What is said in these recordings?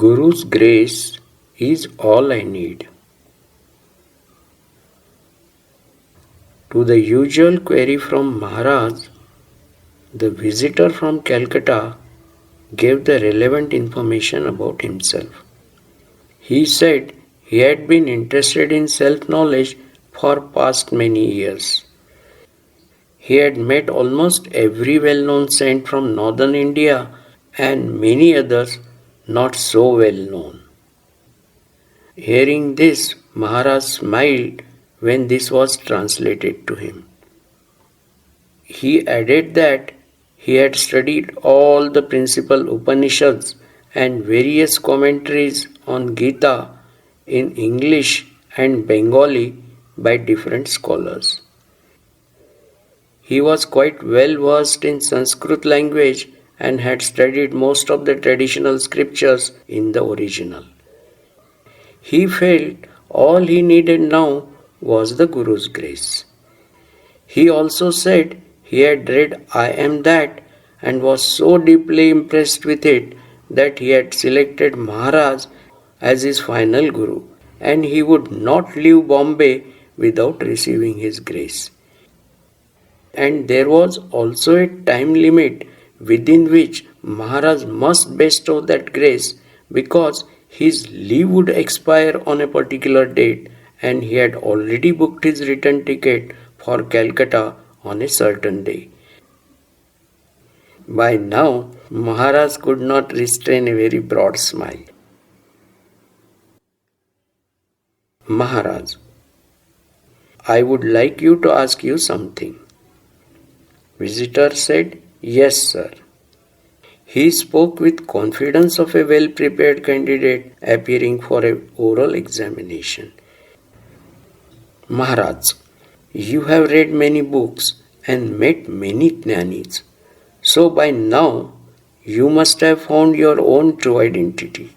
Guru's grace is all I need. To the usual query from Maharaj, the visitor from Calcutta gave the relevant information about himself. He said he had been interested in self-knowledge for past many years. He had met almost every well-known saint from northern India and many others not so well known. Hearing this, Maharaj smiled when this was translated to him. He added that he had studied all the principal Upanishads and various commentaries on Gita in English and Bengali by different scholars. He was quite well versed in Sanskrit language and had studied most of the traditional scriptures in the original. He felt all he needed now was the Guru's grace. He also said he had read I Am That and was so deeply impressed with it that he had selected Maharaj as his final Guru and he would not leave Bombay without receiving his grace. And there was also a time limit within which Maharaj must bestow that grace because his leave would expire on a particular date and he had already booked his return ticket for Calcutta on a certain day. By now, Maharaj could not restrain a very broad smile. Maharaj, I would like you to ask you something. Visitor said, Yes, sir. He spoke with confidence of a well-prepared candidate appearing for an oral examination. Maharaj, you have read many books and met many jnanis. So by now, you must have found your own true identity.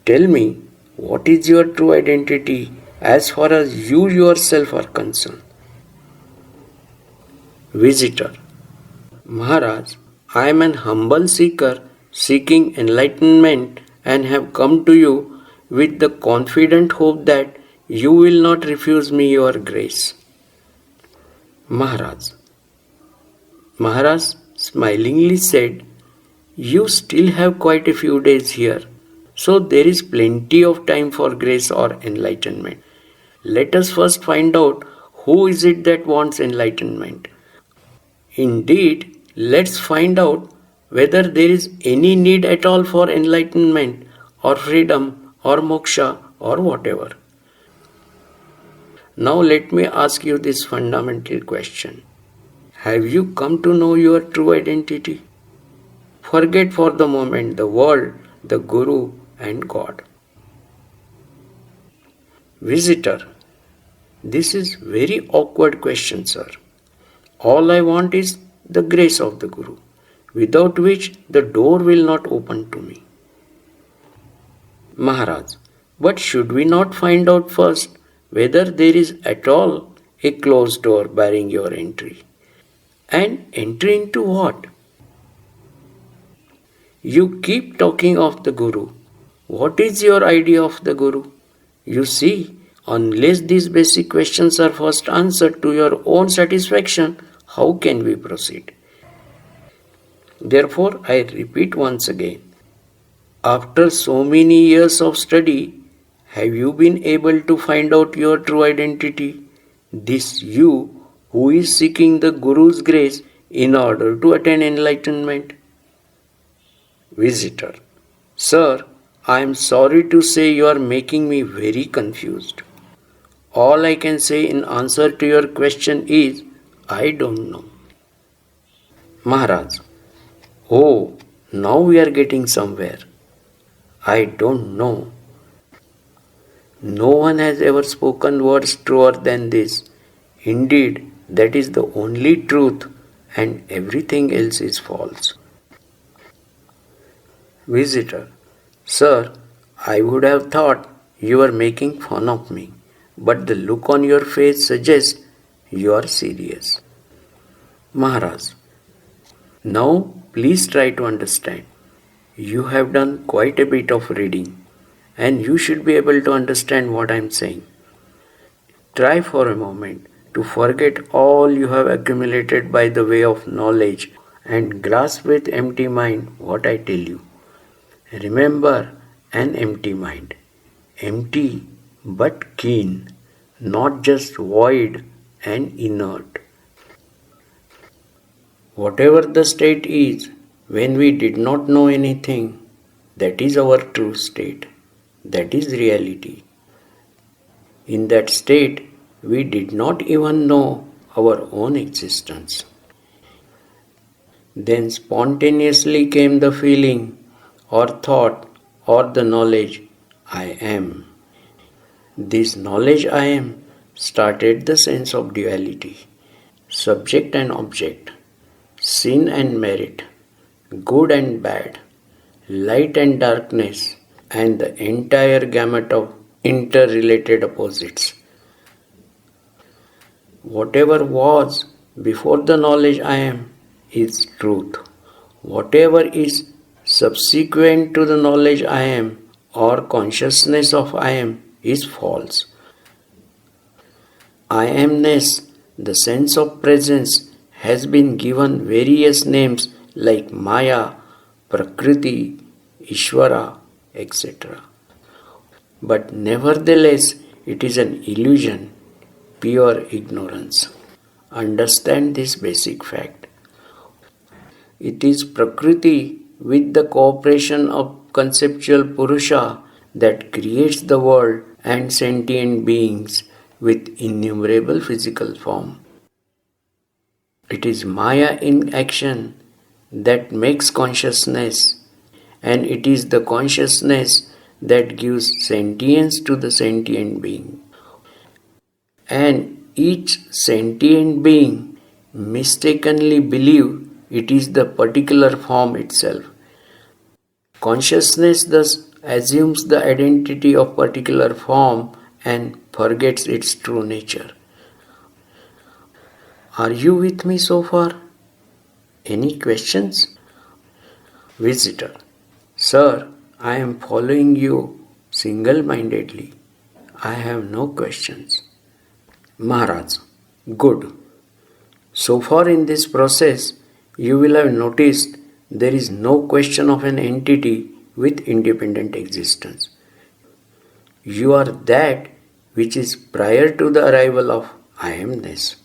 Tell me, what is your true identity as far as you yourself are concerned? Visitor, Maharaj, I am an humble seeker seeking enlightenment and have come to you with the confident hope that you will not refuse me your grace. Maharaj smilingly said, You still have quite a few days here, so there is plenty of time for grace or enlightenment. Let us first find out who is it that wants enlightenment. Indeed, let's find out whether there is any need at all for enlightenment or freedom or moksha or whatever. Now let me ask you this fundamental question. Have you come to know your true identity? Forget for the moment the world, the Guru and God. Visitor, this is very awkward question, sir. All I want is the grace of the Guru, without which the door will not open to me. Maharaj, but should we not find out first whether there is at all a closed door barring your entry? And entry into what? You keep talking of the Guru. What is your idea of the Guru? You see, unless these basic questions are first answered to your own satisfaction, how can we proceed? Therefore, I repeat once again, after so many years of study, have you been able to find out your true identity? This you who is seeking the Guru's grace in order to attain enlightenment? Visitor, Sir, I am sorry to say you are making me very confused. All I can say in answer to your question is, I don't know. Maharaj, oh, now we are getting somewhere. I don't know. No one has ever spoken words truer than this. Indeed, that is the only truth and everything else is false. Visitor, Sir, I would have thought you were making fun of me, but the look on your face suggests you are serious. Maharaj, now please try to understand. You have done quite a bit of reading, and you should be able to understand what I am saying. Try for a moment to forget all you have accumulated by the way of knowledge and grasp with empty mind what I tell you. Remember an empty mind. Empty but keen, not just void and inert. Whatever the state is, when we did not know anything, that is our true state. That is reality. In that state, we did not even know our own existence. Then spontaneously came the feeling or thought or the knowledge, I am. This knowledge I am started the sense of duality, subject and object, sin and merit, good and bad, light and darkness, and the entire gamut of interrelated opposites. Whatever was before the knowledge I am is truth. Whatever is subsequent to the knowledge I am or consciousness of I am is false. I amness, the sense of presence, has been given various names like Maya, Prakriti, Ishvara, etc. But nevertheless, it is an illusion, pure ignorance. Understand this basic fact. It is Prakriti with the cooperation of conceptual Purusha that creates the world and sentient beings with innumerable physical form. It is Maya in action that makes consciousness, and it is the consciousness that gives sentience to the sentient being. And each sentient being mistakenly believes it is the particular form itself. Consciousness thus assumes the identity of particular form and forgets its true nature. Are you with me so far? Any questions? Visitor: Sir, I am following you single-mindedly. I have no questions. Maharaj: Good. So far in this process, you will have noticed there is no question of an entity with independent existence. You are that which is prior to the arrival of I amness.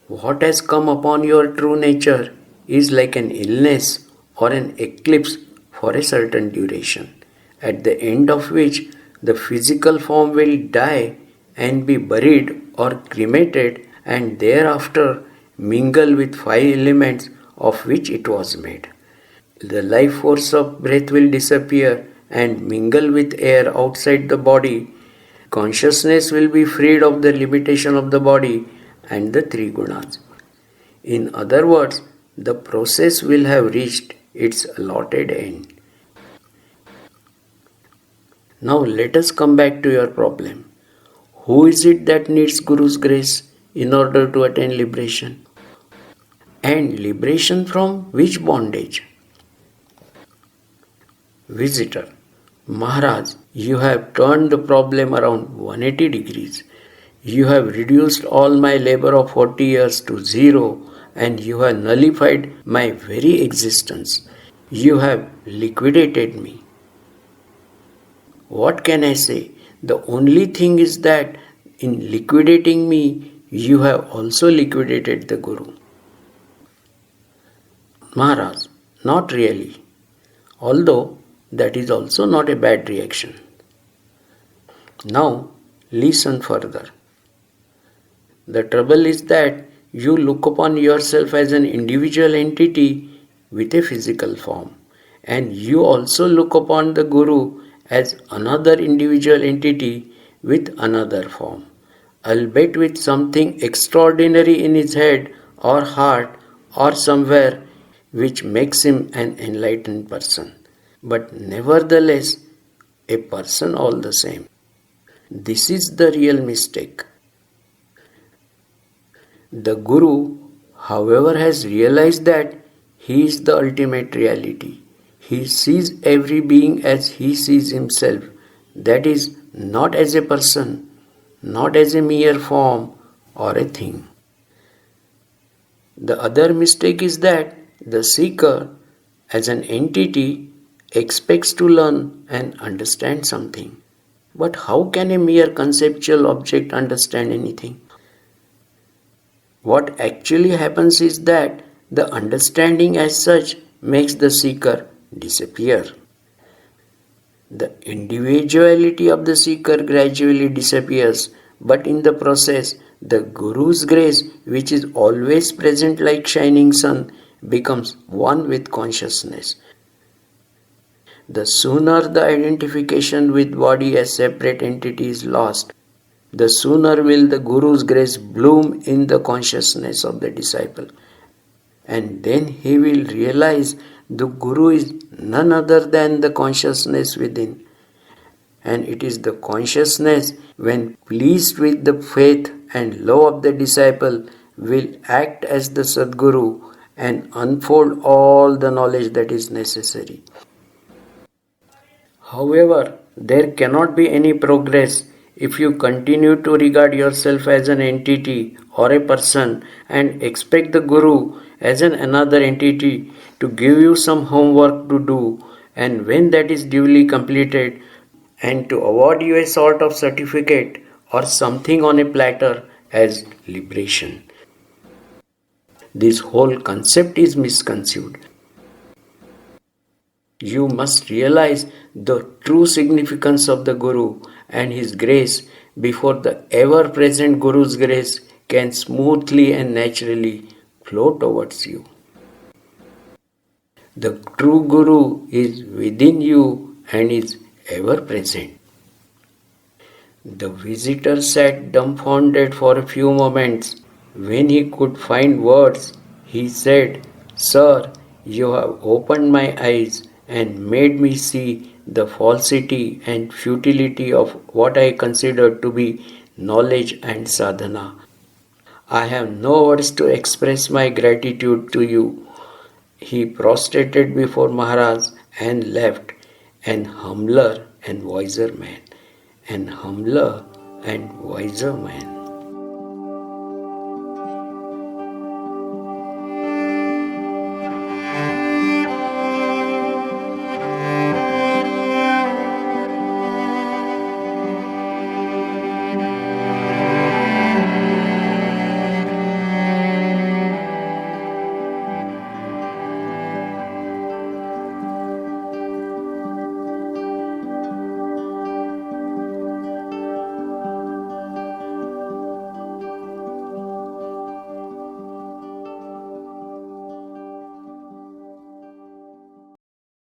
What has come upon your true nature is like an illness or an eclipse for a certain duration, at the end of which the physical form will die and be buried or cremated and thereafter mingle with five elements of which it was made. The life force of breath will disappear and mingle with air outside the body. Consciousness will be freed of the limitation of the body and the three gunas. In other words, the process will have reached its allotted end. Now let us come back to your problem. Who is it that needs Guru's grace in order to attain liberation? And liberation from which bondage? Visitor: Maharaj, you have turned the problem around 180 degrees. You have reduced all my labor of 40 years to zero, and you have nullified my very existence. You have liquidated me. What can I say? The only thing is that in liquidating me, you have also liquidated the Guru. Maharaj: Not really. Although that is also not a bad reaction. Now listen further. The trouble is that you look upon yourself as an individual entity with a physical form, and you also look upon the Guru as another individual entity with another form, albeit with something extraordinary in his head or heart or somewhere which makes him an enlightened person, but nevertheless a person all the same. This is the real mistake. The Guru, however, has realized that he is the ultimate reality. He sees every being as he sees himself, that is, not as a person, not as a mere form or a thing. The other mistake is that the seeker, as an entity, expects to learn and understand something. But how can a mere conceptual object understand anything? What actually happens is that the understanding as such makes the seeker disappear. The individuality of the seeker gradually disappears, but in the process, the Guru's grace, which is always present like shining sun, becomes one with consciousness. The sooner the identification with body as separate entity is lost, the sooner will the Guru's grace bloom in the consciousness of the disciple. And then he will realize the Guru is none other than the consciousness within. And it is the consciousness, when pleased with the faith and love of the disciple, will act as the Sadguru and unfold all the knowledge that is necessary. However, there cannot be any progress if you continue to regard yourself as an entity or a person and expect the Guru as another entity to give you some homework to do, and when that is duly completed, and to award you a sort of certificate or something on a platter as liberation. This whole concept is misconceived. You must realize the true significance of the Guru and his grace before the ever-present Guru's grace can smoothly and naturally flow towards you. The true Guru is within you and is ever present. The visitor sat dumbfounded for a few moments. When he could find words, he said, "Sir, you have opened my eyes and made me see the falsity and futility of what I consider to be knowledge and sadhana. I have no words to express my gratitude to you." He prostrated before Maharaj and left, an humbler and wiser man. An humbler and wiser man.